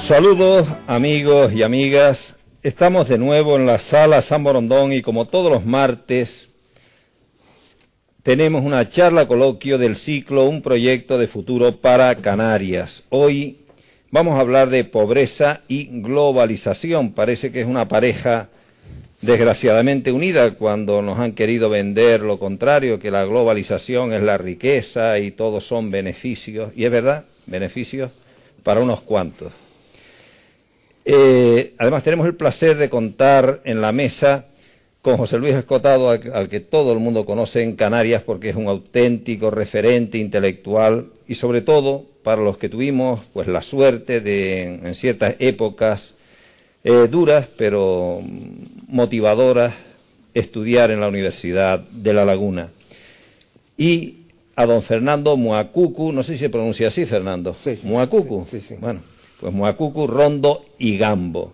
Saludos amigos y amigas, estamos de nuevo en la sala San Borondón y como todos los martes tenemos una charla coloquio del ciclo Un proyecto de futuro para Canarias. Hoy vamos a hablar de pobreza y globalización. Parece que es una pareja desgraciadamente unida cuando nos han querido vender lo contrario, que la globalización es la riqueza y todos son beneficios, y es verdad, beneficios para unos cuantos. Además tenemos el placer de contar en la mesa con José Luis Escotado, al que todo el mundo conoce en Canarias porque es un auténtico referente intelectual y sobre todo para los que tuvimos pues la suerte de en ciertas épocas duras pero motivadoras estudiar en la Universidad de La Laguna. Y a don Fernando Muacucu, no sé si se pronuncia así, Fernando. Sí, sí, Muacucu. sí, sí. Bueno, pues Muacucu, Rondo y Gambo.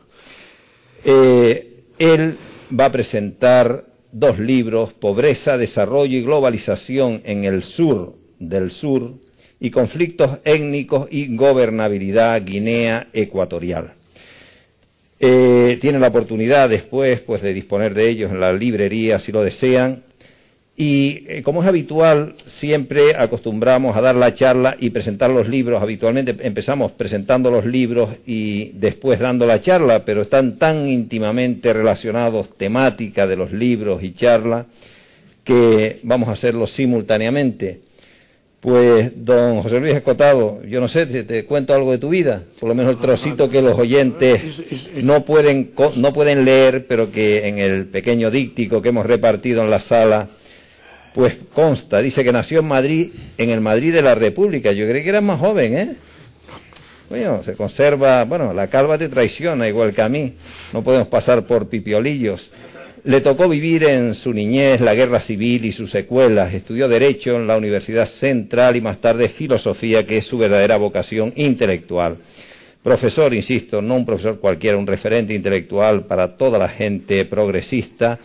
Él va a presentar dos libros, Pobreza, Desarrollo y Globalización en el Sur del Sur y Conflictos Étnicos y Gobernabilidad Guinea Ecuatorial. Tienen la oportunidad después pues, de disponer de ellos en la librería si lo desean. Y como es habitual, siempre acostumbramos a dar la charla y presentar los libros. Habitualmente empezamos presentando los libros y después dando la charla, pero están tan íntimamente relacionados temática de los libros y charla que vamos a hacerlo simultáneamente. Pues, don José Luis Escotado, yo no sé, te cuento algo de tu vida, por lo menos el trocito que los oyentes no pueden leer, pero que en el pequeño díptico que hemos repartido en la sala pues consta. Dice que nació en Madrid, en el Madrid de la República. Yo creí que eras más joven, ¿eh? Bueno, se conserva, bueno, la calva te traiciona igual que a mí, no podemos pasar por pipiolillos. Le tocó vivir en su niñez la guerra civil y sus secuelas, estudió Derecho en la Universidad Central y más tarde Filosofía, que es su verdadera vocación intelectual. Profesor, insisto, no un profesor cualquiera, un referente intelectual para toda la gente progresista.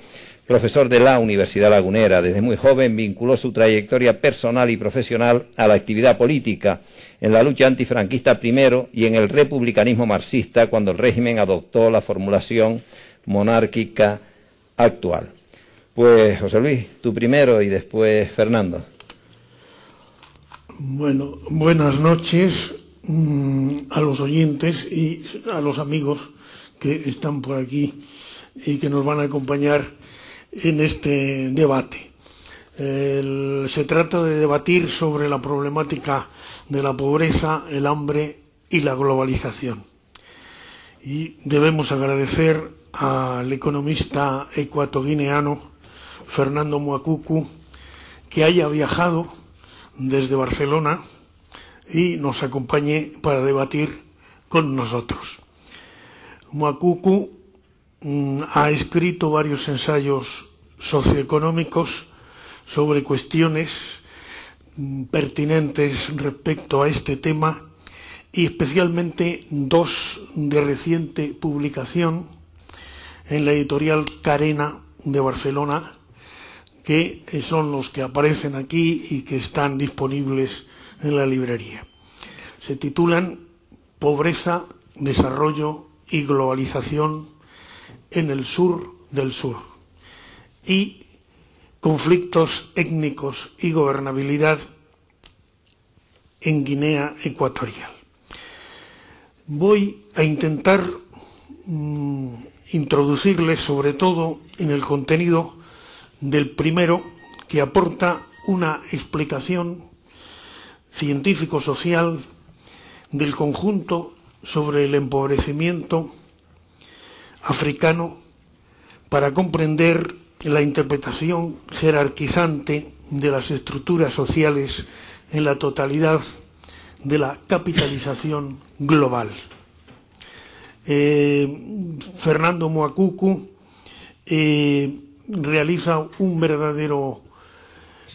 Profesor de la Universidad Lagunera, desde muy joven vinculó su trayectoria personal y profesional a la actividad política, en la lucha antifranquista primero y en el republicanismo marxista cuando el régimen adoptó la formulación monárquica actual. Pues José Luis, tú primero y después Fernando. Bueno, buenas noches a los oyentes y a los amigos que están por aquí y que nos van a acompañar en este debate. Se trata de debatir sobre la problemática de la pobreza, el hambre y la globalización. Y debemos agradecer al economista ecuatoguineano Fernando Muacucu que haya viajado desde Barcelona y nos acompañe para debatir con nosotros. Muacucu ha escrito varios ensayos socioeconómicos sobre cuestiones pertinentes respecto a este tema y especialmente dos de reciente publicación en la editorial Carena de Barcelona, que son los que aparecen aquí y que están disponibles en la librería. Se titulan Pobreza, Desarrollo y Globalización en el Sur del Sur y Conflictos Étnicos y Gobernabilidad en Guinea Ecuatorial. Voy a intentar introducirles sobre todo en el contenido del primero, que aporta una explicación científico-social del conjunto sobre el empobrecimiento africano para comprender la interpretación jerarquizante de las estructuras sociales en la totalidad de la capitalización global. Fernando Muacucu realiza un verdadero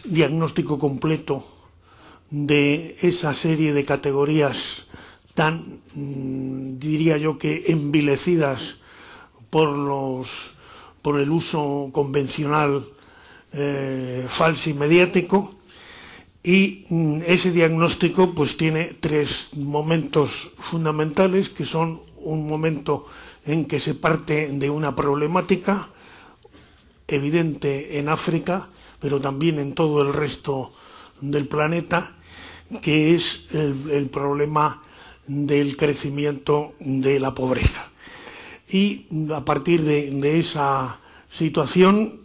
diagnóstico completo de esa serie de categorías tan, diría yo que envilecidas por el uso convencional falso y mediático, Y ese diagnóstico pues tiene tres momentos fundamentales, que son un momento en que se parte de una problemática evidente en África, pero también en todo el resto del planeta, que es el problema del crecimiento de la pobreza. Y a partir de esa situación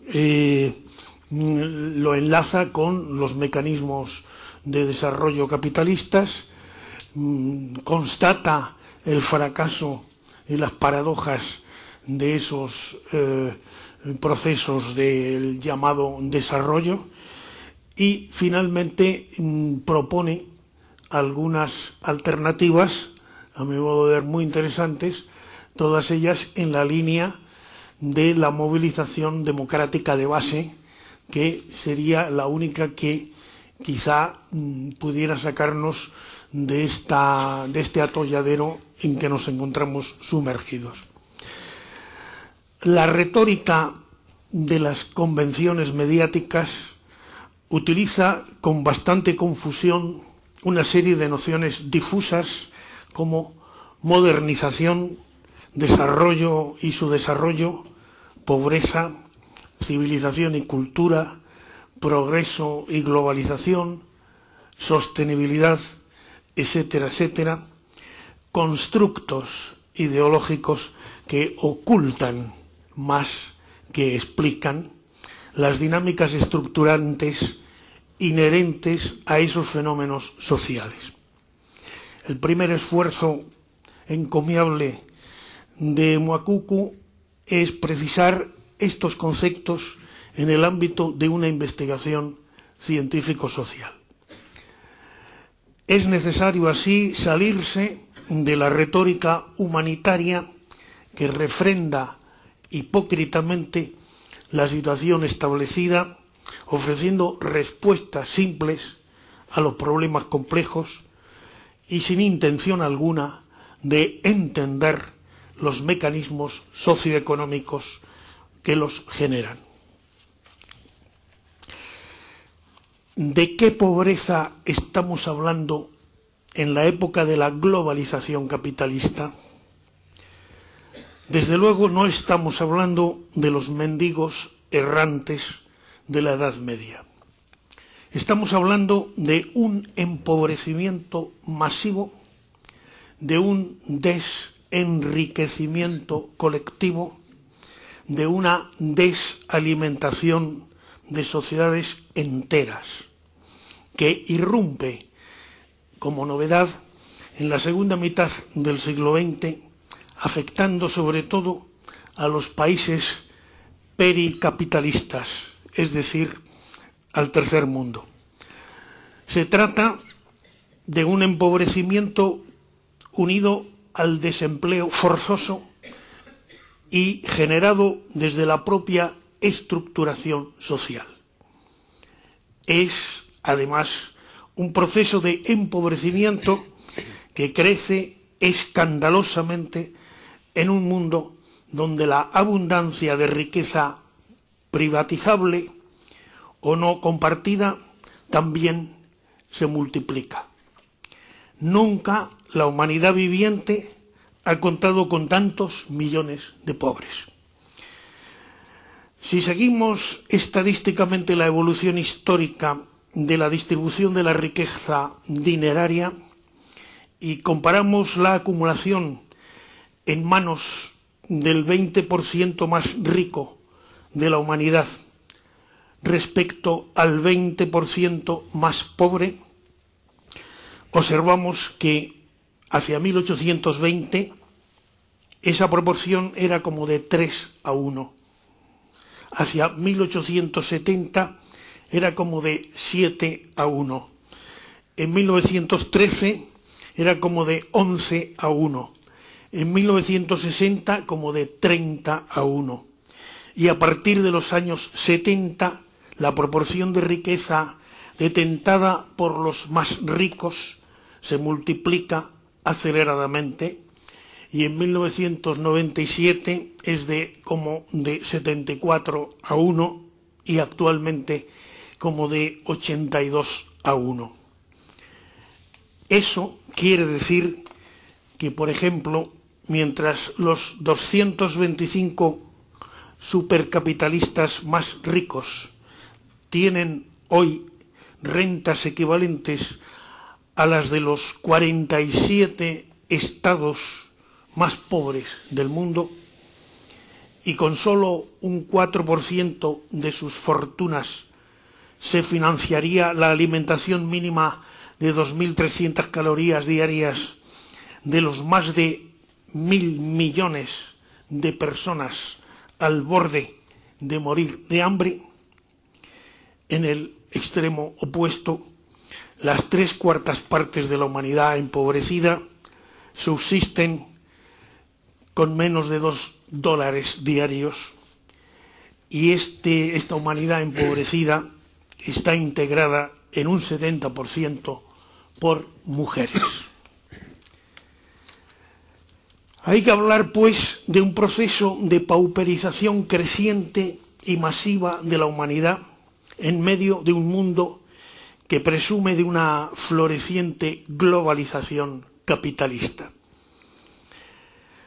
lo enlaza con los mecanismos de desarrollo capitalistas, constata el fracaso y las paradojas de esos procesos del llamado desarrollo, y finalmente propone algunas alternativas, a mi modo de ver muy interesantes, todas ellas en la línea de la movilización democrática de base, que sería la única que quizá pudiera sacarnos de este atolladero en que nos encontramos sumergidos. La retórica de las convenciones mediáticas utiliza con bastante confusión una serie de nociones difusas como modernización, desarrollo y subdesarrollo, pobreza, civilización y cultura, progreso y globalización, sostenibilidad, etcétera, etcétera, constructos ideológicos que ocultan más que explican las dinámicas estructurantes inherentes a esos fenómenos sociales. El primer esfuerzo encomiable de Mwakuku es precisar estos conceptos en el ámbito de una investigación científico-social. Es necesario así salirse de la retórica humanitaria que refrenda hipócritamente la situación establecida, ofreciendo respuestas simples a los problemas complejos y sin intención alguna de entender los mecanismos socioeconómicos que los generan. ¿De qué pobreza estamos hablando en la época de la globalización capitalista? Desde luego no estamos hablando de los mendigos errantes de la Edad Media. Estamos hablando de un empobrecimiento masivo, de un desenriquecimiento colectivo, de una desalimentación de sociedades enteras, que irrumpe como novedad en la segunda mitad del siglo XX, afectando sobre todo a los países pericapitalistas, es decir, al tercer mundo. Se trata de un empobrecimiento unido al desempleo forzoso y generado desde la propia estructuración social. Es, además, un proceso de empobrecimiento que crece escandalosamente en un mundo donde la abundancia de riqueza privatizable o no compartida también se multiplica. Nunca la humanidad viviente ha contado con tantos millones de pobres. Si seguimos estadísticamente la evolución histórica de la distribución de la riqueza dineraria y comparamos la acumulación en manos del 20% más rico de la humanidad respecto al 20% más pobre, observamos que hacia 1820 esa proporción era como de 3:1. Hacia 1870 era como de 7:1. En 1913 era como de 11:1. En 1960 como de 30:1. Y a partir de los años 70 la proporción de riqueza detentada por los más ricos se multiplica aceleradamente, y en 1997 es como de 74:1 y actualmente como de 82 a 1. Eso quiere decir que, por ejemplo, mientras los 225 supercapitalistas más ricos tienen hoy rentas equivalentes a las de los 47 estados más pobres del mundo, y con solo un 4% de sus fortunas se financiaría la alimentación mínima de 2.300 calorías diarias de los más de 1.000 millones de personas al borde de morir de hambre. En el extremo opuesto, las 3/4 partes de la humanidad empobrecida subsisten con menos de $2 diarios, y esta humanidad empobrecida está integrada en un 70% por mujeres. Hay que hablar, pues, de un proceso de pauperización creciente y masiva de la humanidad en medio de un mundo que presume de una floreciente globalización capitalista.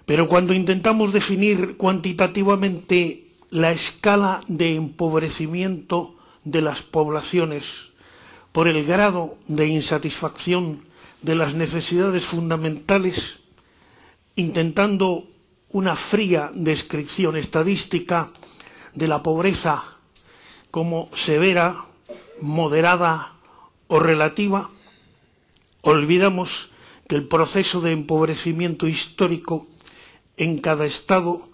Pero cuando intentamos definir cuantitativamente la escala de empobrecimiento de las poblaciones por el grado de insatisfacción de las necesidades fundamentales, intentando una fría descripción estadística de la pobreza como severa, moderada o relativa, olvidamos que el proceso de empobrecimiento histórico en cada estado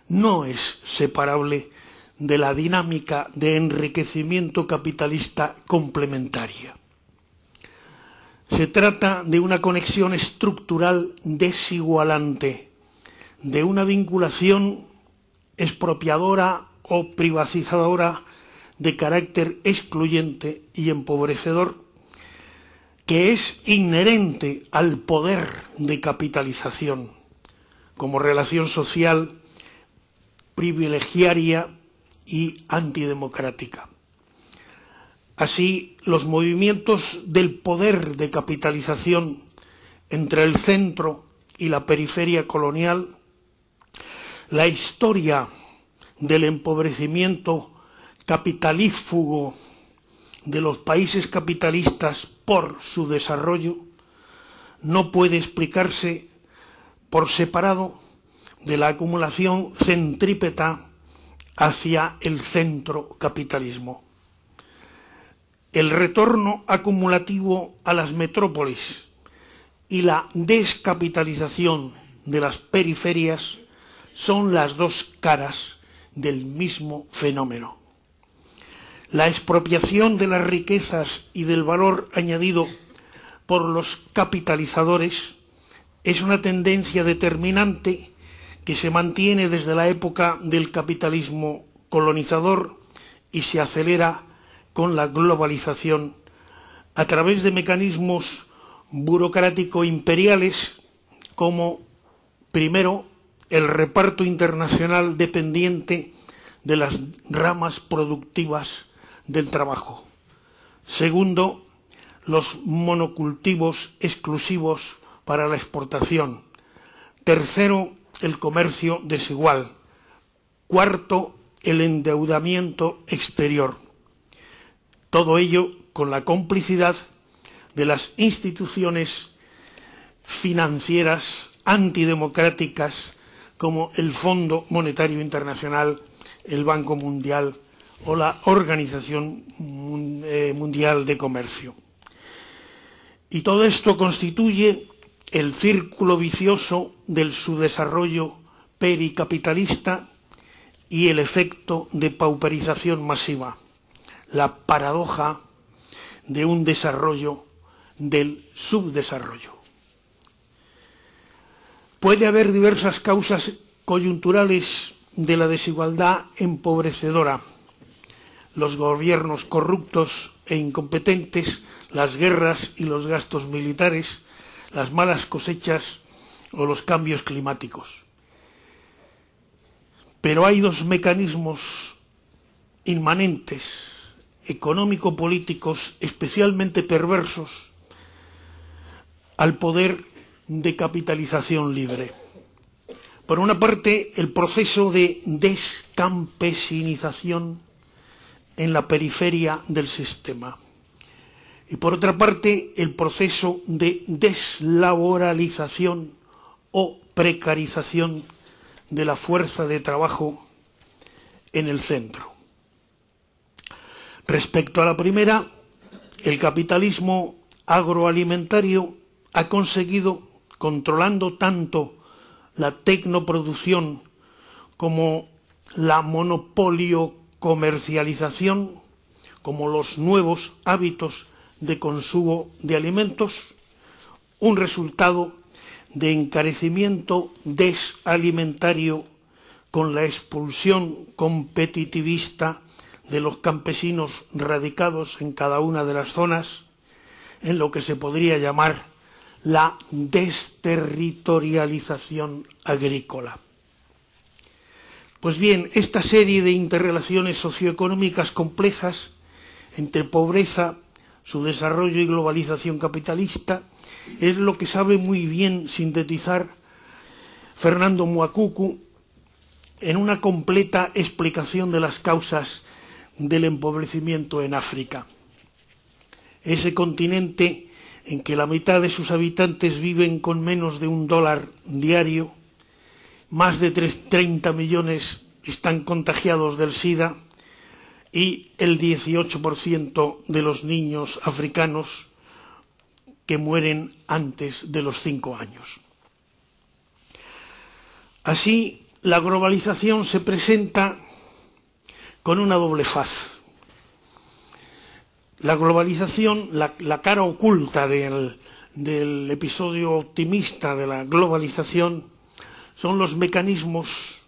no es separable de la dinámica de enriquecimiento capitalista complementaria. Se trata de una conexión estructural desigualante, de una vinculación expropiadora o privatizadora de carácter excluyente y empobrecedor, que es inherente al poder de capitalización como relación social privilegiaria y antidemocrática. Así, los movimientos del poder de capitalización entre el centro y la periferia colonial, la historia del empobrecimiento capitalífugo de los países capitalistas por su desarrollo, no puede explicarse por separado de la acumulación centrípeta hacia el centro capitalismo. El retorno acumulativo a las metrópolis y la descapitalización de las periferias son las dos caras del mismo fenómeno. La expropiación de las riquezas y del valor añadido por los capitalizadores es una tendencia determinante que se mantiene desde la época del capitalismo colonizador y se acelera con la globalización a través de mecanismos burocrático-imperiales como, primero, el reparto internacional dependiente de las ramas productivas del trabajo. Segundo, los monocultivos exclusivos para la exportación. Tercero, el comercio desigual. Cuarto, el endeudamiento exterior. Todo ello con la complicidad de las instituciones financieras antidemocráticas como el Fondo Monetario Internacional, el Banco Mundial o la Organización Mundial de Comercio. Y todo esto constituye el círculo vicioso del subdesarrollo pericapitalista y el efecto de pauperización masiva, la paradoja de un desarrollo del subdesarrollo. Puede haber diversas causas coyunturales de la desigualdad empobrecedora: los gobiernos corruptos e incompetentes, las guerras y los gastos militares, las malas cosechas o los cambios climáticos. Pero hay dos mecanismos inmanentes económico-políticos especialmente perversos al poder de capitalización libre. Por una parte, el proceso de descampesinización en la periferia del sistema. Y por otra parte, el proceso de deslaboralización o precarización de la fuerza de trabajo en el centro. Respecto a la primera, el capitalismo agroalimentario ha conseguido, controlando tanto la tecnoproducción como la monopolio comercialización, como los nuevos hábitos de consumo de alimentos, un resultado de encarecimiento desalimentario con la expulsión competitivista de los campesinos radicados en cada una de las zonas, en lo que se podría llamar la desterritorialización agrícola. Pues bien, esta serie de interrelaciones socioeconómicas complejas entre pobreza, su desarrollo y globalización capitalista es lo que sabe muy bien sintetizar Fernando Mwakuku en una completa explicación de las causas del empobrecimiento en África. Ese continente en que la mitad de sus habitantes viven con menos de $1 diario, más de 30 millones están contagiados del SIDA y el 18% de los niños africanos que mueren antes de los 5 años. Así, la globalización se presenta con una doble faz. La globalización, la cara oculta del episodio optimista de la globalización, son los mecanismos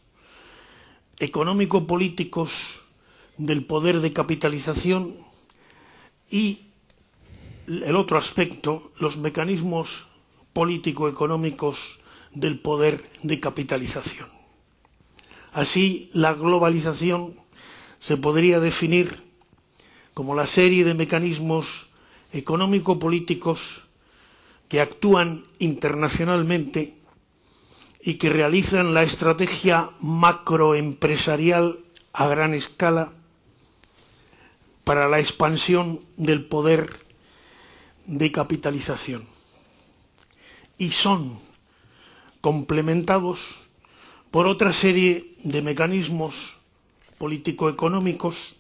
económico-políticos del poder de capitalización y el otro aspecto, los mecanismos político-económicos del poder de capitalización. Así, la globalización se podría definir como la serie de mecanismos económico-políticos que actúan internacionalmente y que realizan la estrategia macroempresarial a gran escala para la expansión del poder de capitalización. Y son complementados por otra serie de mecanismos político-económicos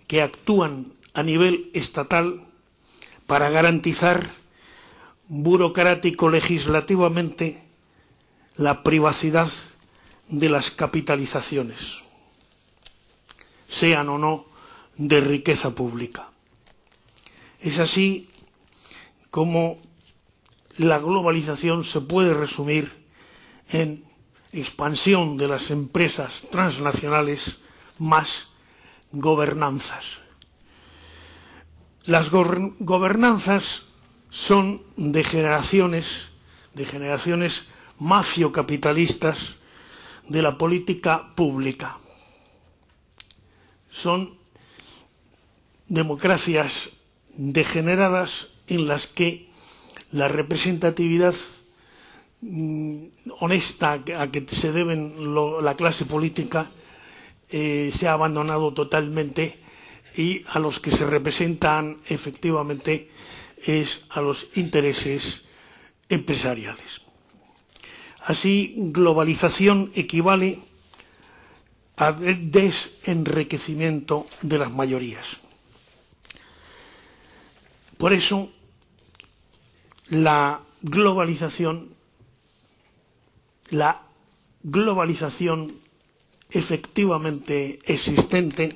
que actúan a nivel estatal para garantizar burocrático-legislativamente la privacidad de las capitalizaciones, sean o no de riqueza pública. Es así como la globalización se puede resumir en expansión de las empresas transnacionales más gobernanzas. Las gobernanzas son de generaciones mafiocapitalistas de la política pública. Son democracias degeneradas en las que la representatividad honesta a que se deben la clase política se ha abandonado totalmente, y a los que se representan efectivamente es a los intereses empresariales. Así, globalización equivale a desenriquecimiento de las mayorías. Por eso, la globalización efectivamente existente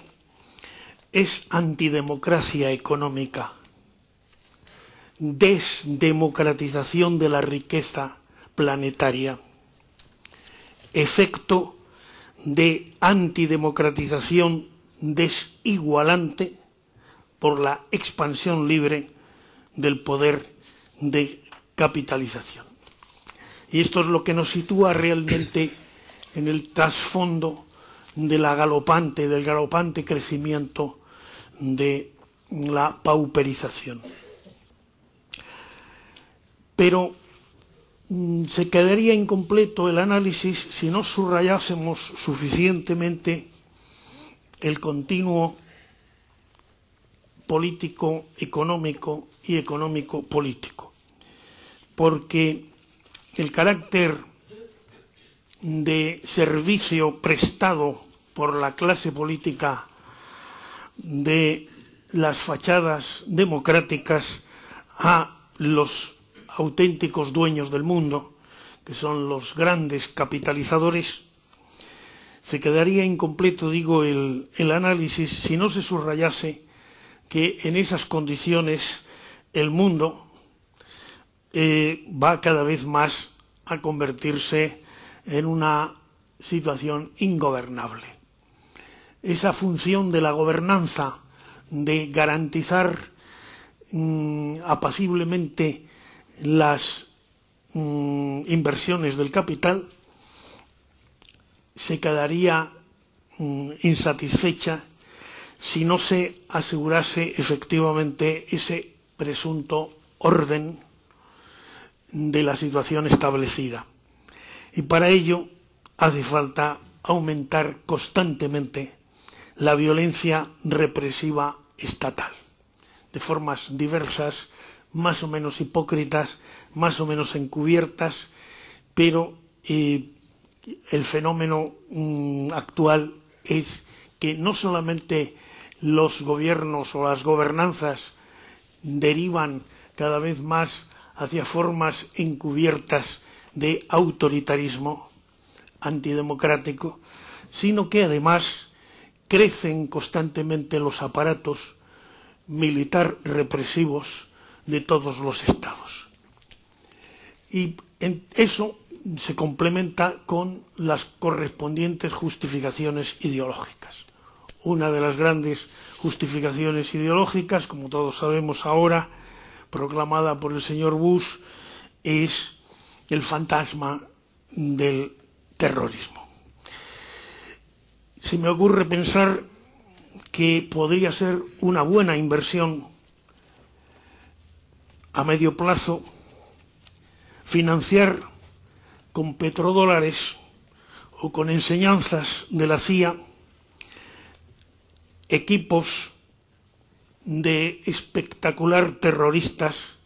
es antidemocracia económica, desdemocratización de la riqueza planetaria, efecto de antidemocratización desigualante por la expansión libre del poder de capitalización. Y esto es lo que nos sitúa realmente en el trasfondo del galopante crecimiento de la pauperización. Pero se quedaría incompleto el análisis si no subrayásemos suficientemente el continuo político, económico y económico-político, porque el carácter de servicio prestado por la clase política de las fachadas democráticas a los auténticos dueños del mundo, que son los grandes capitalizadores, se quedaría incompleto, digo, el análisis si no se subrayase que en esas condiciones el mundo va cada vez más a convertirse en una situación ingobernable. Esa función de la gobernanza, de garantizar apaciblemente las inversiones del capital, se quedaría insatisfecha si no se asegurase efectivamente ese presunto orden de la situación establecida. Y para ello hace falta aumentar constantemente la violencia represiva estatal, de formas diversas, más o menos hipócritas, más o menos encubiertas, pero el fenómeno actual es que no solamente los gobiernos o las gobernanzas derivan cada vez más hacia formas encubiertas de autoritarismo antidemocrático, sino que además crecen constantemente los aparatos militar represivos de todos los estados. Y eso se complementa con las correspondientes justificaciones ideológicas. Una de las grandes justificaciones ideológicas, como todos sabemos ahora, proclamada por el señor Bush, es el fantasma del terrorismo. Se me ocurre pensar que podría ser una buena inversión a medio plazo financiar con petrodólares o con enseñanzas de la CIA equipos de espectacular terroristas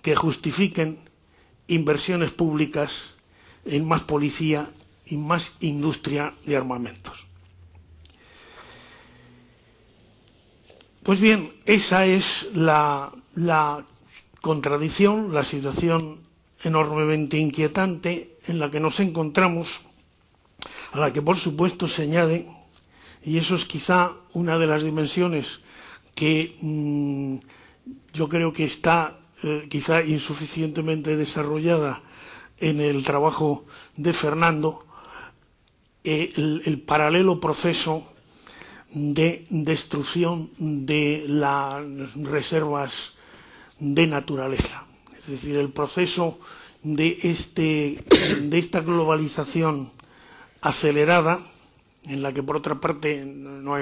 que justifiquen inversiones públicas en más policía y más industria de armamentos. Pues bien, esa es la contradicción, la situación enormemente inquietante en la que nos encontramos, a la que por supuesto se añade, y eso es quizá una de las dimensiones que yo creo que está quizá insuficientemente desarrollada en el trabajo de Fernando, el paralelo proceso de destrucción de las reservas de naturaleza. Es decir, el proceso de esta globalización acelerada, en la que por otra parte no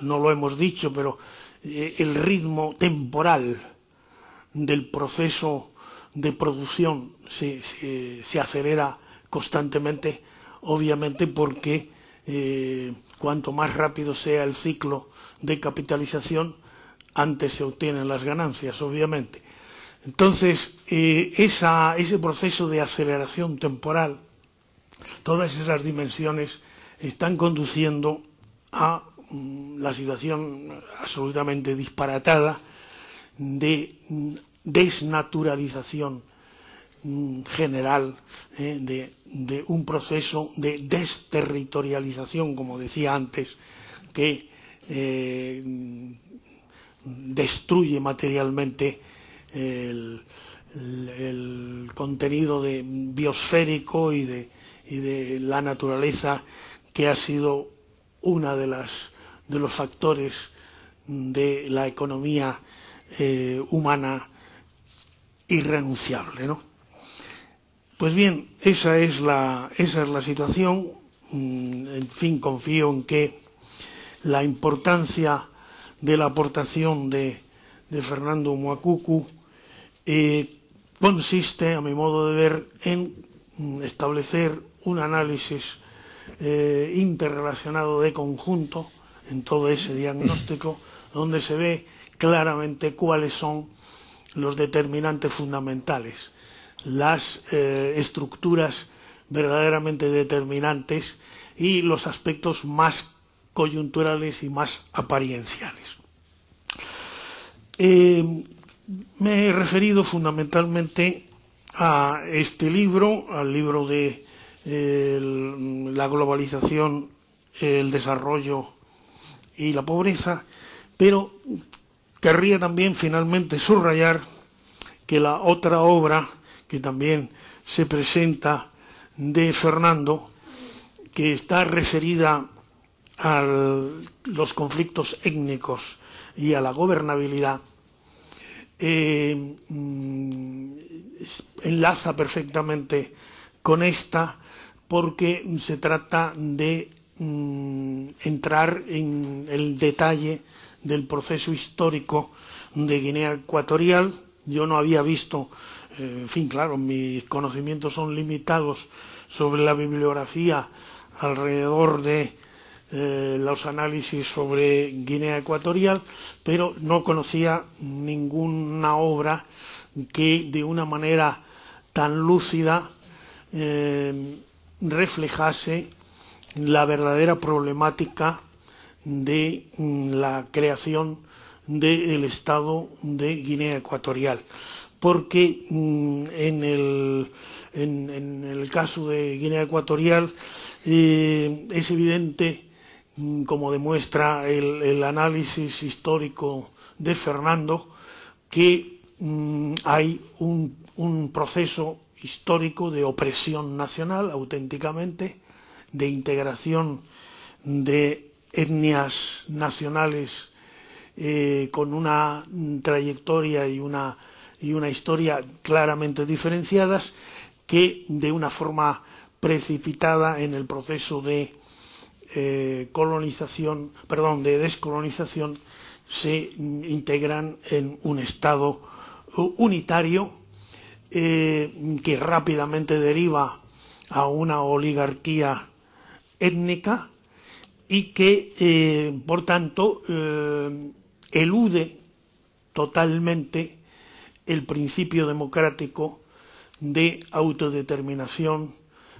lo hemos dicho, pero el ritmo temporal del proceso de producción se acelera constantemente, obviamente porque cuanto más rápido sea el ciclo de capitalización, antes se obtienen las ganancias, obviamente. Entonces, ese proceso de aceleración temporal, todas esas dimensiones están conduciendo a la situación absolutamente disparatada de desnaturalización general, de un proceso de desterritorialización, como decía antes, que destruye materialmente el contenido biosférico y de la naturaleza, que ha sido una de los factores de la economía humana irrenunciable, ¿no? Pues bien, esa es la situación. En fin, confío en que la importancia de la aportación de Fernando Moakuku consiste, a mi modo de ver, en establecer un análisis interrelacionado de conjunto en todo ese diagnóstico, donde se ve claramente cuáles son los determinantes fundamentales, las estructuras verdaderamente determinantes y los aspectos más coyunturales y más aparienciales. Me he referido fundamentalmente a este libro, al libro de la globalización, el desarrollo y la pobreza, pero querría también finalmente subrayar que la otra obra que también se presenta de Fernando, que está referida a los conflictos étnicos y a la gobernabilidad, enlaza perfectamente con esta, porque se trata de entrar en el detalle del proceso histórico de Guinea Ecuatorial. Yo no había visto, en fin, claro, mis conocimientos son limitados sobre la bibliografía alrededor de los análisis sobre Guinea Ecuatorial, pero no conocía ninguna obra que de una manera tan lúcida reflejase la verdadera problemática de la creación del Estado de Guinea Ecuatorial, porque en el caso de Guinea Ecuatorial es evidente, como demuestra el análisis histórico de Fernando, que hay un proceso histórico de opresión nacional, auténticamente, de integración de etnias nacionales con una trayectoria y una historia claramente diferenciadas, que de una forma precipitada en el proceso de descolonización se integran en un Estado unitario que rápidamente deriva a una oligarquía étnica y que, por tanto, elude totalmente el principio democrático de autodeterminación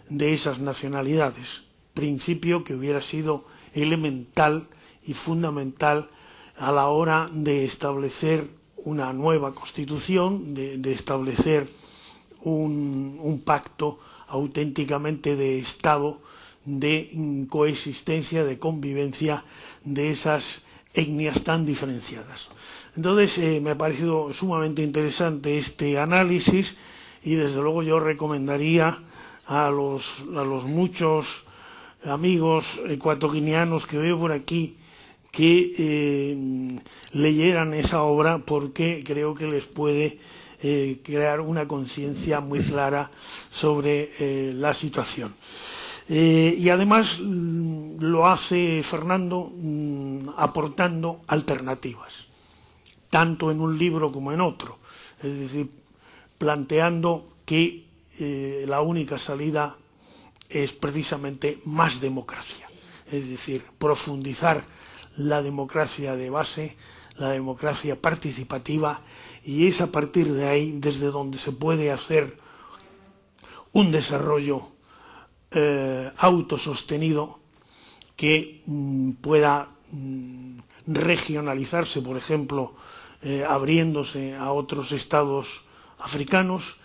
de esas nacionalidades, principio que hubiera sido elemental y fundamental a la hora de establecer una nueva constitución, de establecer un pacto auténticamente de Estado, de coexistencia, de convivencia de esas etnias tan diferenciadas. Entonces, me ha parecido sumamente interesante este análisis y, desde luego, yo recomendaría a los muchos amigos ecuatoguineanos que veo por aquí que leyeran esa obra, porque creo que les puede crear una conciencia muy clara sobre la situación. Y además lo hace Fernando aportando alternativas, tanto en un libro como en otro, es decir, planteando que la única salida es precisamente más democracia, es decir, profundizar la democracia de base, la democracia participativa, y es a partir de ahí desde donde se puede hacer un desarrollo autosostenido que pueda regionalizarse, por ejemplo, abriéndose a otros estados africanos,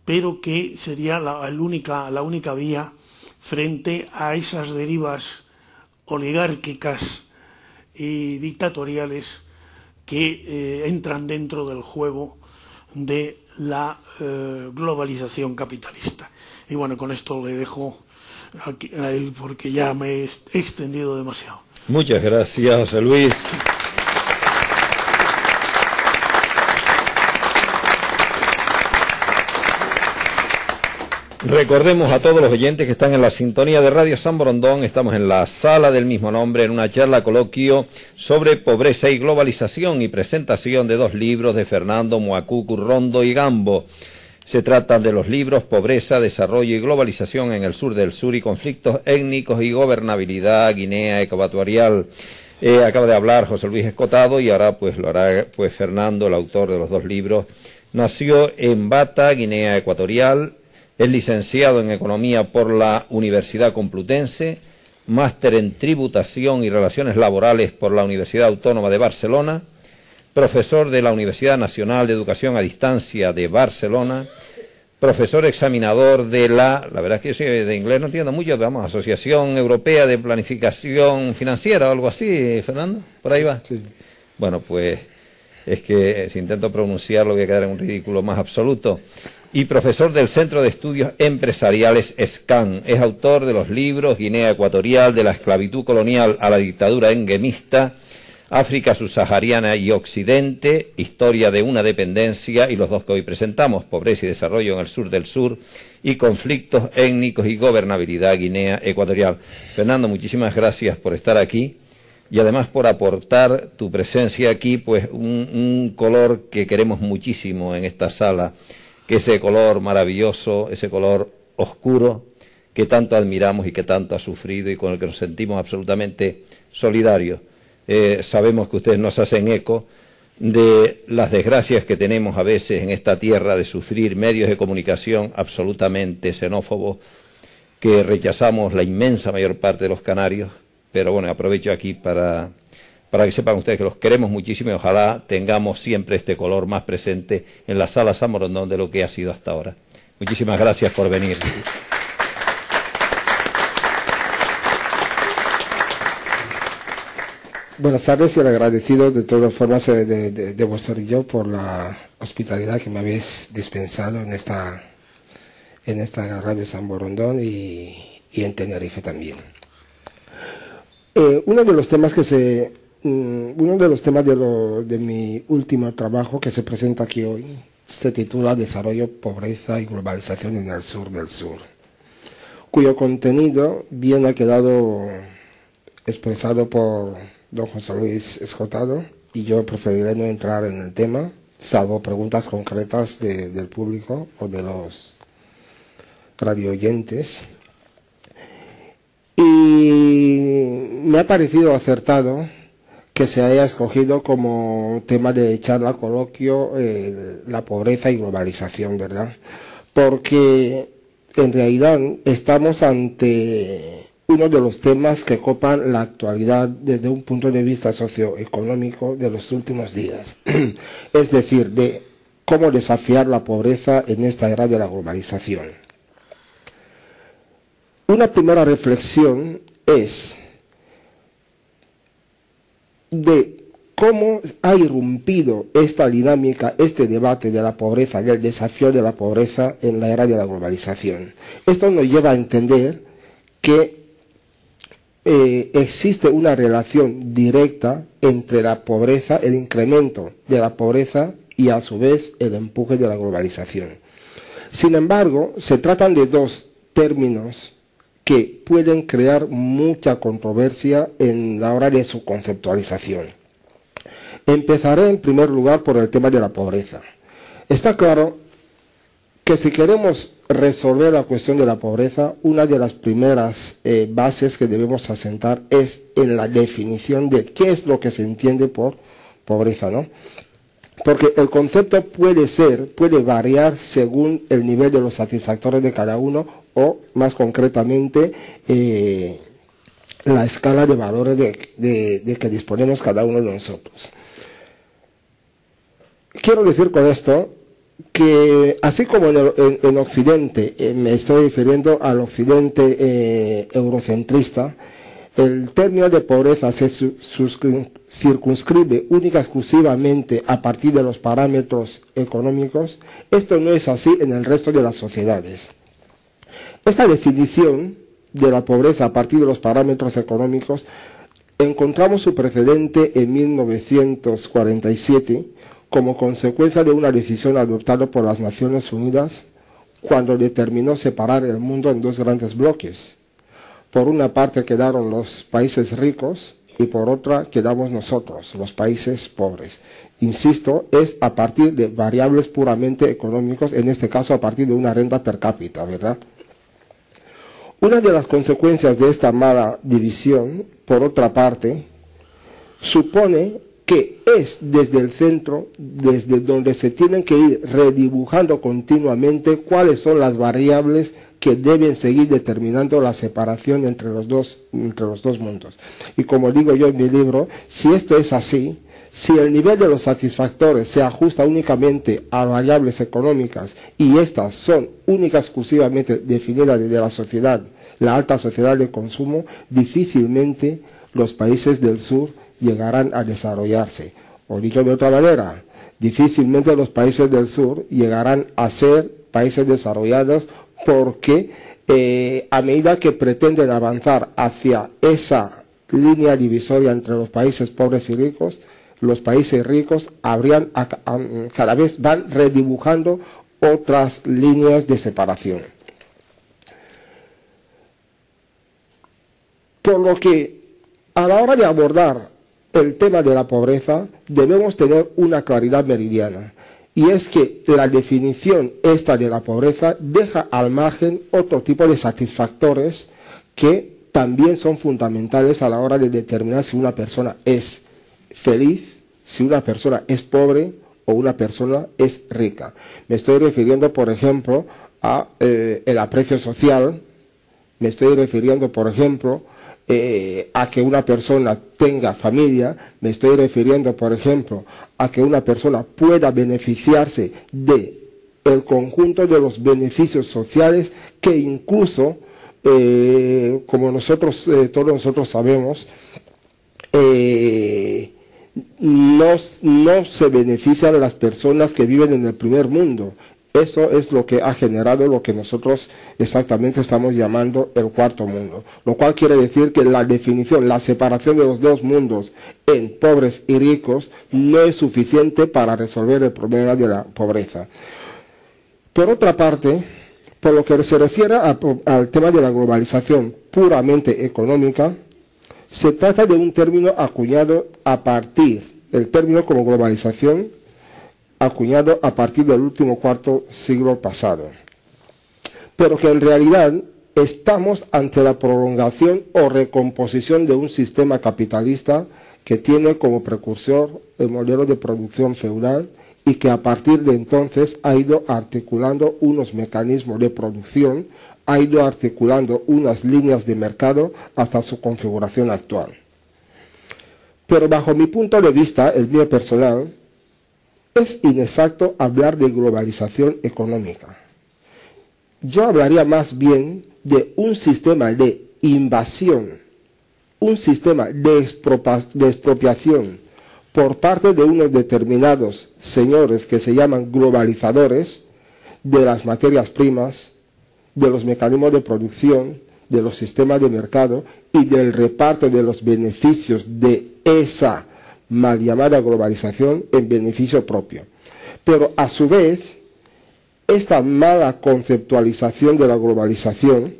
pero que sería la única vía frente a esas derivas oligárquicas y dictatoriales que entran dentro del juego de la globalización capitalista. Y bueno, con esto le dejo a él porque ya me he extendido demasiado. Muchas gracias, José Luis. Recordemos a todos los oyentes que están en la sintonía de Radio San Borondón, estamos en la sala del mismo nombre, en una charla coloquio sobre pobreza y globalización y presentación de 2 libros de Fernando Moacucu Rondo y Gambo. Se trata de los libros Pobreza, Desarrollo y Globalización en el Sur del Sur y Conflictos Étnicos y Gobernabilidad Guinea Ecuatorial. Acaba de hablar José Luis Escotado y ahora pues lo hará pues Fernando, el autor de los 2 libros. Nació en Bata, Guinea Ecuatorial. Es licenciado en Economía por la Universidad Complutense, máster en Tributación y Relaciones Laborales por la Universidad Autónoma de Barcelona, profesor de la Universidad Nacional de Educación a Distancia de Barcelona, profesor examinador de la verdad es que de inglés no entiendo mucho, vamos, Asociación Europea de Planificación Financiera o algo así, Fernando, ¿por ahí va? Sí. Bueno, pues es que si intento pronunciarlo voy a quedar en un ridículo más absoluto. Y profesor del Centro de Estudios Empresariales SCAN. Es autor de los libros Guinea Ecuatorial, de la esclavitud colonial a la dictadura enguemista, África subsahariana y Occidente, Historia de una dependencia, y los 2 que hoy presentamos, Pobreza y Desarrollo en el Sur del Sur, y Conflictos Étnicos y Gobernabilidad Guinea Ecuatorial. Fernando, muchísimas gracias por estar aquí y además por aportar tu presencia aquí, pues un color que queremos muchísimo en esta sala, que ese color maravilloso, ese color oscuro que tanto admiramos y que tanto ha sufrido y con el que nos sentimos absolutamente solidarios. Sabemos que ustedes nos hacen eco de las desgracias que tenemos a veces en esta tierra de sufrir medios de comunicación absolutamente xenófobos, que rechazamos la inmensa mayor parte de los canarios, pero bueno, aprovecho aquí para que sepan ustedes que los queremos muchísimo y ojalá tengamos siempre este color más presente en la sala San Borondón de lo que ha sido hasta ahora. Muchísimas gracias por venir. Buenas tardes y agradecido de todas formas de vuestro y yo por la hospitalidad que me habéis dispensado en esta radio San Borondón y en Tenerife también. Uno de los temas de mi último trabajo que se presenta aquí hoy se titula Desarrollo, Pobreza y Globalización en el Sur del Sur, cuyo contenido bien ha quedado expresado por don José Luis Escotado y yo preferiré no entrar en el tema, salvo preguntas concretas del público o de los radioyentes. Y me ha parecido acertado que se haya escogido como tema de charla coloquio la pobreza y globalización, ¿verdad? Porque en realidad estamos ante uno de los temas que copan la actualidad desde un punto de vista socioeconómico de los últimos días. Es decir, de cómo desafiar la pobreza en esta era de la globalización. Una primera reflexión es de cómo ha irrumpido esta dinámica, este debate de la pobreza, del desafío de la pobreza en la era de la globalización. Esto nos lleva a entender que existe una relación directa entre la pobreza, el incremento de la pobreza y a su vez el empuje de la globalización. Sin embargo, se tratan de 2 términos que pueden crear mucha controversia en la hora de su conceptualización. Empezaré en primer lugar por el tema de la pobreza. Está claro que si queremos resolver la cuestión de la pobreza, una de las primeras bases que debemos asentar es en la definición de qué es lo que se entiende por pobreza, ¿no? Porque el concepto puede variar según el nivel de los satisfactores de cada uno o, más concretamente, la escala de valores de que disponemos cada uno de nosotros. Quiero decir con esto que, así como en Occidente, me estoy refiriendo al Occidente eurocentrista, el término de pobreza se circunscribe única y exclusivamente a partir de los parámetros económicos. Esto no es así en el resto de las sociedades. Esta definición de la pobreza a partir de los parámetros económicos encontramos su precedente en 1947 como consecuencia de una decisión adoptada por las Naciones Unidas, cuando determinó separar el mundo en dos grandes bloques. Por una parte quedaron los países ricos y por otra quedamos nosotros, los países pobres. Insisto, es a partir de variables puramente económicos, en este caso a partir de una renta per cápita, ¿verdad? Una de las consecuencias de esta mala división, por otra parte, supone que es desde el centro, desde donde se tienen que ir redibujando continuamente cuáles son las variables que deben seguir determinando la separación entre los dos mundos. Y como digo yo en mi libro, si esto es así, si el nivel de los satisfactores se ajusta únicamente a variables económicas y estas son únicas exclusivamente definidas desde la sociedad, la alta sociedad de consumo, difícilmente los países del sur llegarán a desarrollarse. O dicho de otra manera, difícilmente los países del sur llegarán a ser países desarrollados porque a medida que pretenden avanzar hacia esa línea divisoria entre los países pobres y ricos, los países ricos cada vez van redibujando otras líneas de separación. Por lo que a la hora de abordar el tema de la pobreza debemos tener una claridad meridiana. Y es que la definición esta de la pobreza deja al margen otro tipo de satisfactores que también son fundamentales a la hora de determinar si una persona es feliz, si una persona es pobre o una persona es rica. Me estoy refiriendo, por ejemplo, a el aprecio social, me estoy refiriendo, por ejemplo, a que una persona tenga familia, me estoy refiriendo, por ejemplo, a que una persona pueda beneficiarse de el conjunto de los beneficios sociales que incluso, como todos nosotros sabemos, no se benefician las personas que viven en el primer mundo. Eso es lo que ha generado lo que nosotros exactamente estamos llamando el cuarto mundo. Lo cual quiere decir que la definición, la separación de los dos mundos en pobres y ricos no es suficiente para resolver el problema de la pobreza. Por otra parte, por lo que se refiere al tema de la globalización puramente económica, se trata de un término acuñado el término como globalización, acuñado a partir del último cuarto siglo pasado, pero que en realidad estamos ante la prolongación o recomposición de un sistema capitalista que tiene como precursor el modelo de producción feudal y que a partir de entonces ha ido articulando unos mecanismos de producción, ha ido articulando unas líneas de mercado hasta su configuración actual. Pero bajo mi punto de vista, el mío personal, es inexacto hablar de globalización económica. Yo hablaría más bien de un sistema de invasión, un sistema de expropiación por parte de unos determinados señores que se llaman globalizadores de las materias primas, de los mecanismos de producción, de los sistemas de mercado y del reparto de los beneficios de esa mal llamada globalización en beneficio propio. Pero a su vez, esta mala conceptualización de la globalización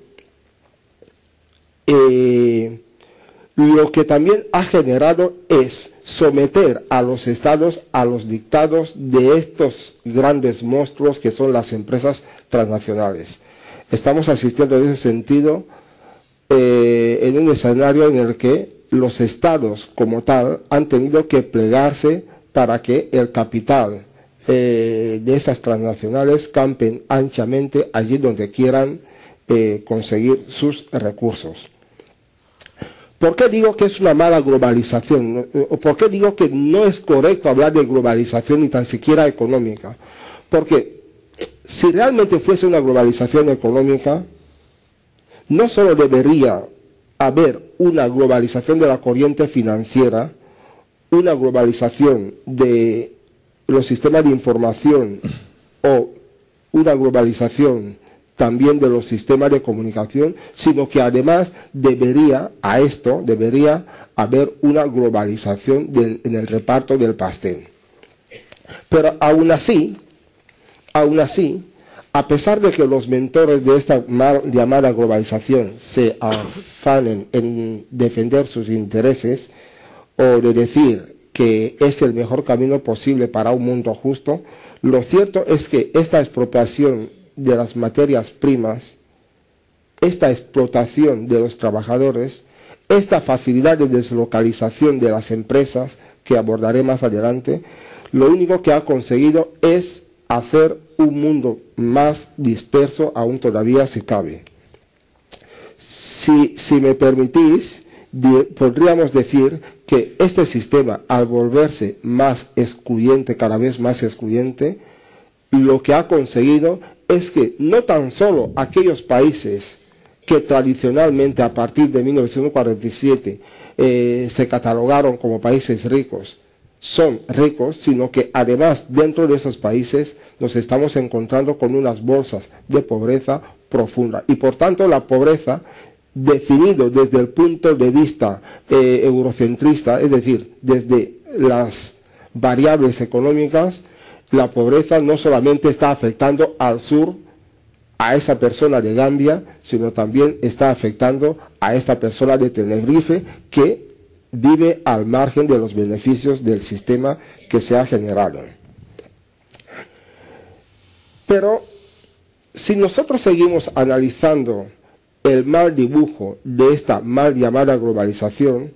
lo que también ha generado es someter a los estados a los dictados de estos grandes monstruos que son las empresas transnacionales. Estamos asistiendo en ese sentido en un escenario en el que los estados como tal han tenido que plegarse para que el capital de esas transnacionales campen anchamente allí donde quieran conseguir sus recursos. ¿Por qué digo que es una mala globalización? ¿Por qué digo que no es correcto hablar de globalización ni tan siquiera económica? Porque si realmente fuese una globalización económica, no solo debería haber una globalización de la corriente financiera, una globalización de los sistemas de información o una globalización también de los sistemas de comunicación, sino que además debería haber una globalización en el reparto del pastel. Pero aún así, a pesar de que los mentores de esta mal llamada globalización se afanen en defender sus intereses o de decir que es el mejor camino posible para un mundo justo, lo cierto es que esta expropiación de las materias primas, esta explotación de los trabajadores, esta facilidad de deslocalización de las empresas, que abordaré más adelante, lo único que ha conseguido es hacer un mundo más disperso, aún todavía si cabe. Si me permitís, podríamos decir que este sistema, al volverse más excluyente, cada vez más excluyente, lo que ha conseguido es que no tan solo aquellos países que tradicionalmente a partir de 1947 se catalogaron como países ricos, son ricos, sino que además dentro de esos países nos estamos encontrando con unas bolsas de pobreza profunda. Y por tanto la pobreza, definido desde el punto de vista eurocentrista, es decir, desde las variables económicas, la pobreza no solamente está afectando al sur, a esa persona de Gambia, sino también está afectando a esta persona de Tenerife que vive al margen de los beneficios del sistema que se ha generado. Pero si nosotros seguimos analizando el mal dibujo de esta mal llamada globalización,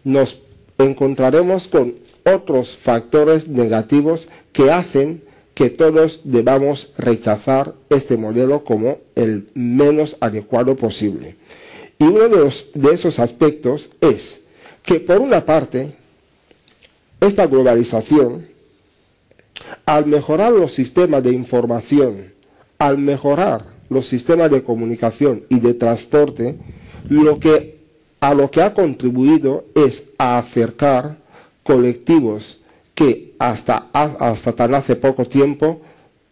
nos encontraremos con otros factores negativos que hacen que todos debamos rechazar este modelo como el menos adecuado posible. Y uno de esos aspectos es que, por una parte, esta globalización, al mejorar los sistemas de información, al mejorar los sistemas de comunicación y de transporte, a lo que ha contribuido es a acercar colectivos que hasta tan hace poco tiempo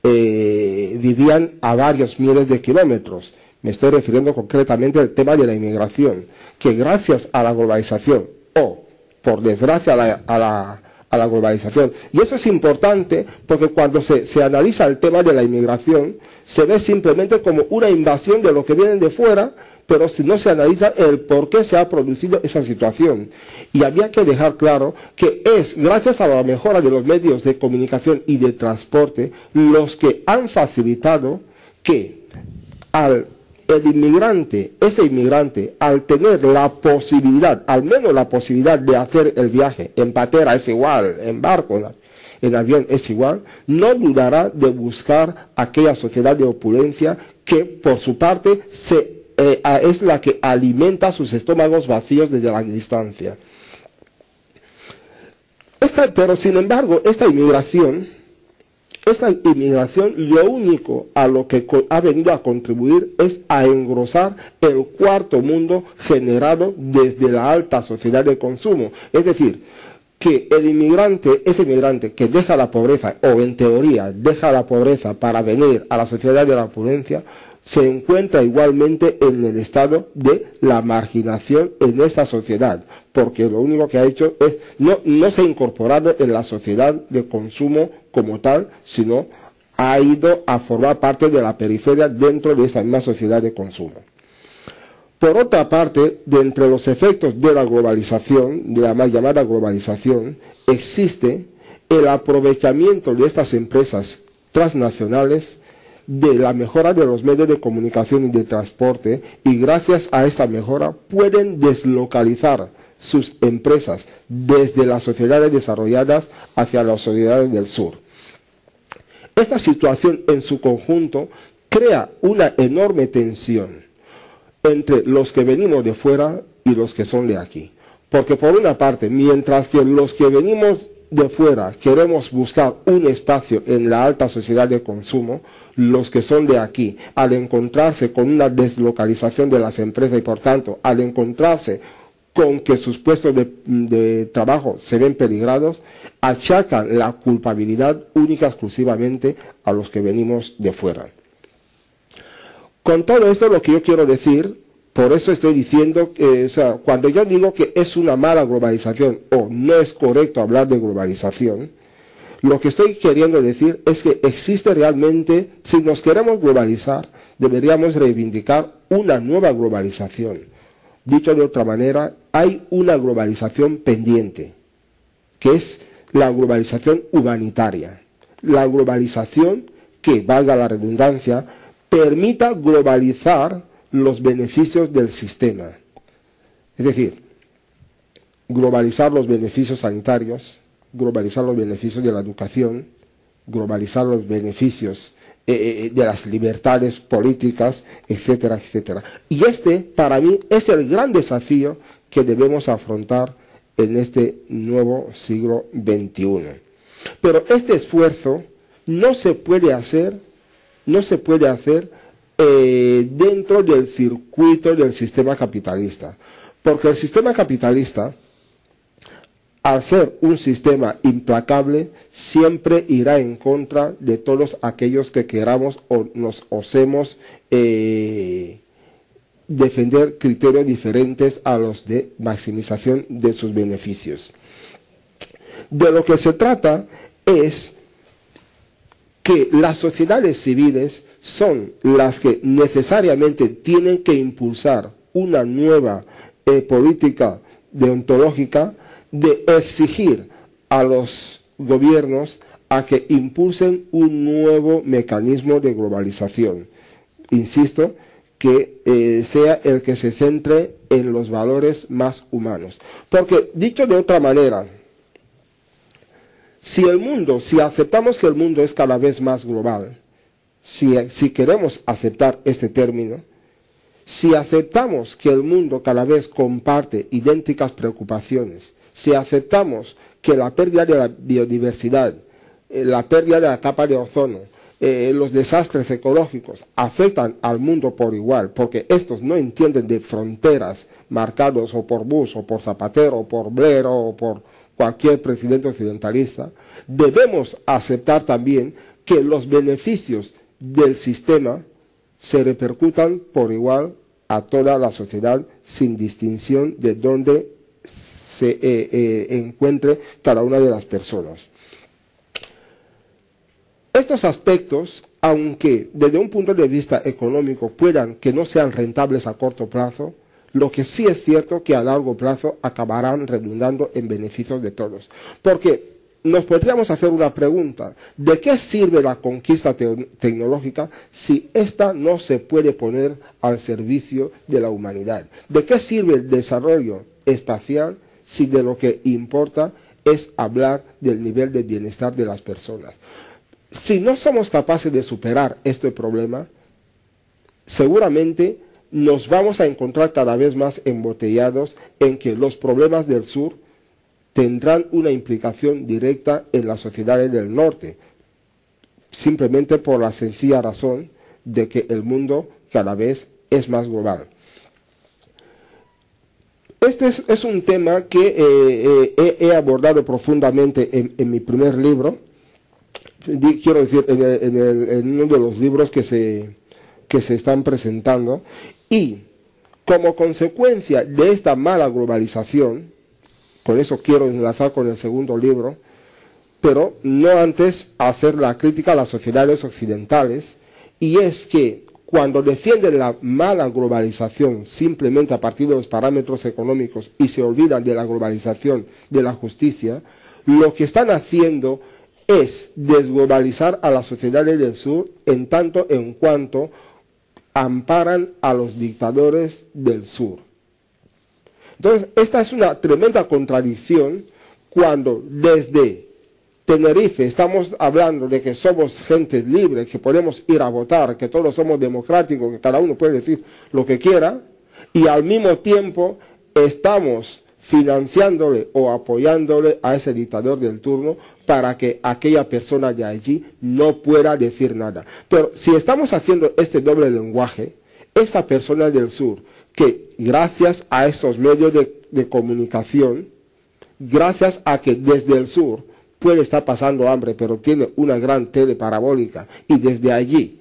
vivían a varios miles de kilómetros. Me estoy refiriendo concretamente al tema de la inmigración, que gracias a la globalización, o por desgracia a la globalización, y eso es importante porque cuando se analiza el tema de la inmigración, se ve simplemente como una invasión de lo que vienen de fuera, pero si no se analiza el por qué se ha producido esa situación. Y había que dejar claro que es gracias a la mejora de los medios de comunicación y de transporte los que han facilitado que ese inmigrante, al tener la posibilidad, al menos la posibilidad de hacer el viaje, en patera es igual, en barco, en avión es igual, no dudará de buscar aquella sociedad de opulencia que por su parte es la que alimenta sus estómagos vacíos desde la distancia. Pero sin embargo, esta inmigración lo único a lo que ha venido a contribuir es a engrosar el cuarto mundo generado desde la alta sociedad de consumo. Es decir, que ese inmigrante que deja la pobreza, o en teoría deja la pobreza para venir a la sociedad de la opulencia, se encuentra igualmente en el estado de la marginación en esta sociedad, porque lo único que ha hecho es, no se ha incorporado en la sociedad de consumo como tal, sino ha ido a formar parte de la periferia dentro de esa misma sociedad de consumo. Por otra parte, de entre los efectos de la globalización, de la mal llamada globalización, existe el aprovechamiento de estas empresas transnacionales de la mejora de los medios de comunicación y de transporte, y gracias a esta mejora pueden deslocalizar sus empresas desde las sociedades desarrolladas hacia las sociedades del sur. Esta situación en su conjunto crea una enorme tensión entre los que venimos de fuera y los que son de aquí. Porque por una parte, mientras que los que venimos de fuera queremos buscar un espacio en la alta sociedad de consumo, los que son de aquí, al encontrarse con una deslocalización de las empresas y por tanto, al encontrarse con que sus puestos de trabajo se ven peligrados, achacan la culpabilidad única exclusivamente a los que venimos de fuera. Con todo esto lo que yo quiero decir, por eso estoy diciendo que, cuando yo digo que es una mala globalización o no es correcto hablar de globalización, Lo que estoy queriendo decir es que existe realmente, si nos queremos globalizar, deberíamos reivindicar una nueva globalización. Dicho de otra manera, hay una globalización pendiente, que es la globalización humanitaria. La globalización que, valga la redundancia, permita globalizar los beneficios del sistema. Es decir, globalizar los beneficios sanitarios, globalizar los beneficios de la educación, globalizar los beneficios de las libertades políticas, etcétera, etcétera. Y este, para mí, es el gran desafío que debemos afrontar en este nuevo siglo XXI. Pero este esfuerzo no se puede hacer dentro del circuito del sistema capitalista, porque el sistema capitalista, al ser un sistema implacable, siempre irá en contra de todos aquellos que queramos o nos osemos defender criterios diferentes a los de maximización de sus beneficios. De lo que se trata es que las sociedades civiles son las que necesariamente tienen que impulsar una nueva política deontológica, de exigir a los gobiernos a que impulsen un nuevo mecanismo de globalización. Insisto, que sea el que se centre en los valores más humanos. Porque, dicho de otra manera, si aceptamos que el mundo es cada vez más global, si queremos aceptar este término, si aceptamos que el mundo cada vez comparte idénticas preocupaciones, si aceptamos que la pérdida de la biodiversidad, la pérdida de la capa de ozono, los desastres ecológicos afectan al mundo por igual, porque estos no entienden de fronteras marcados o por Bush, o por Zapatero, o por Blair, o por cualquier presidente occidentalista, debemos aceptar también que los beneficios del sistema se repercutan por igual a toda la sociedad, sin distinción de dónde se encuentre cada una de las personas. Estos aspectos, aunque desde un punto de vista económico puedan que no sean rentables a corto plazo, lo que sí es cierto que a largo plazo acabarán redundando en beneficios de todos. Porque nos podríamos hacer una pregunta: ¿de qué sirve la conquista tecnológica si ésta no se puede poner al servicio de la humanidad? ¿De qué sirve el desarrollo espacial si de lo que importa es hablar del nivel de bienestar de las personas? Si no somos capaces de superar este problema, seguramente nos vamos a encontrar cada vez más embotellados en que los problemas del sur tendrán una implicación directa en las sociedades del norte, simplemente por la sencilla razón de que el mundo cada vez es más global. Este es un tema que he abordado profundamente en mi primer libro. Quiero decir, en uno de los libros que se están presentando, y como consecuencia de esta mala globalización, con eso quiero enlazar con el segundo libro, pero no antes hacer la crítica a las sociedades occidentales, y es que cuando defienden la mala globalización simplemente a partir de los parámetros económicos y se olvidan de la globalización de la justicia, lo que están haciendo es desglobalizar a las sociedades del sur en tanto en cuanto amparan a los dictadores del sur. Entonces, esta es una tremenda contradicción cuando desde Tenerife estamos hablando de que somos gente libre, que podemos ir a votar, que todos somos democráticos, que cada uno puede decir lo que quiera, y al mismo tiempo estamos financiándole o apoyándole a ese dictador del turno para que aquella persona de allí no pueda decir nada. Pero si estamos haciendo este doble lenguaje, esa persona del sur, que gracias a estos medios de comunicación, gracias a que desde el sur puede estar pasando hambre, pero tiene una gran tele parabólica y desde allí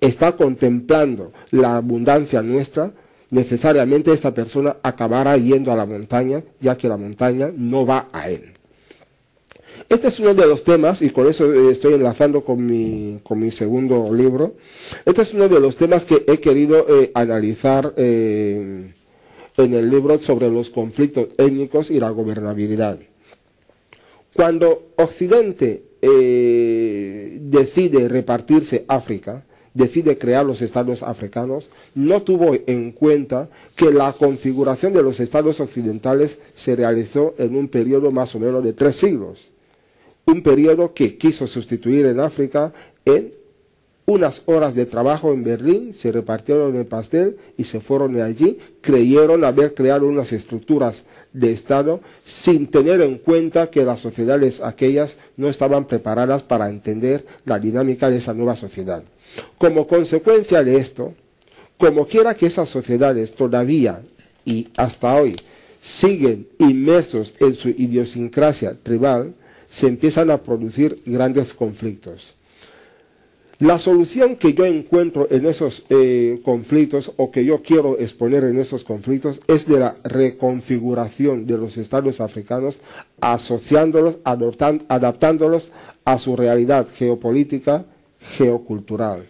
está contemplando la abundancia nuestra, necesariamente esta persona acabará yendo a la montaña, ya que la montaña no va a él. Este es uno de los temas, y con eso estoy enlazando con mi segundo libro. Este es uno de los temas que he querido analizar en el libro sobre los conflictos étnicos y la gobernabilidad. Cuando Occidente decide repartirse África, decide crear los estados africanos, no tuvo en cuenta que la configuración de los estados occidentales se realizó en un periodo más o menos de 3 siglos. Un periodo que quiso sustituir en África en unas horas de trabajo en Berlín, se repartieron el pastel y se fueron de allí, creyeron haber creado unas estructuras de Estado sin tener en cuenta que las sociedades aquellas no estaban preparadas para entender la dinámica de esa nueva sociedad. Como consecuencia de esto, como quiera que esas sociedades todavía y hasta hoy siguen inmersos en su idiosincrasia tribal, se empiezan a producir grandes conflictos. La solución que yo encuentro en esos conflictos, o que yo quiero exponer en esos conflictos, es de la reconfiguración de los estados africanos, asociándolos, adaptándolos a su realidad geopolítica, geocultural.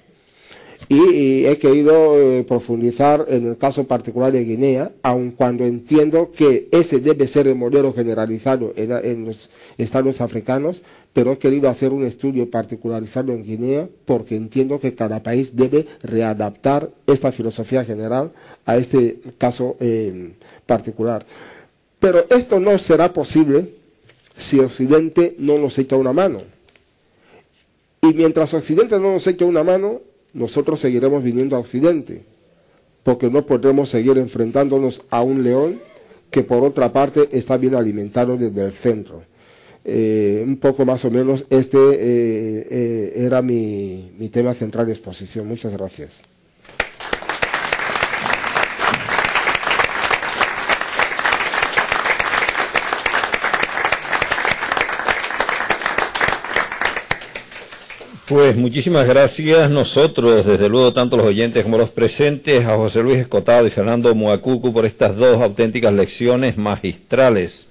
Y he querido profundizar en el caso particular de Guinea, aun cuando entiendo que ese debe ser el modelo generalizado en los estados africanos, pero he querido hacer un estudio particularizado en Guinea porque entiendo que cada país debe readaptar esta filosofía general a este caso particular. Pero esto no será posible si Occidente no nos echa una mano. Y mientras Occidente no nos echa una mano, nosotros seguiremos viniendo a Occidente, porque no podremos seguir enfrentándonos a un león que por otra parte está bien alimentado desde el centro. Un poco más o menos era mi tema central de exposición. Muchas gracias. Pues muchísimas gracias. Nosotros, desde luego, tanto los oyentes como los presentes, a José Luis Escotado y Fernando Muacucu por estas 2 auténticas lecciones magistrales.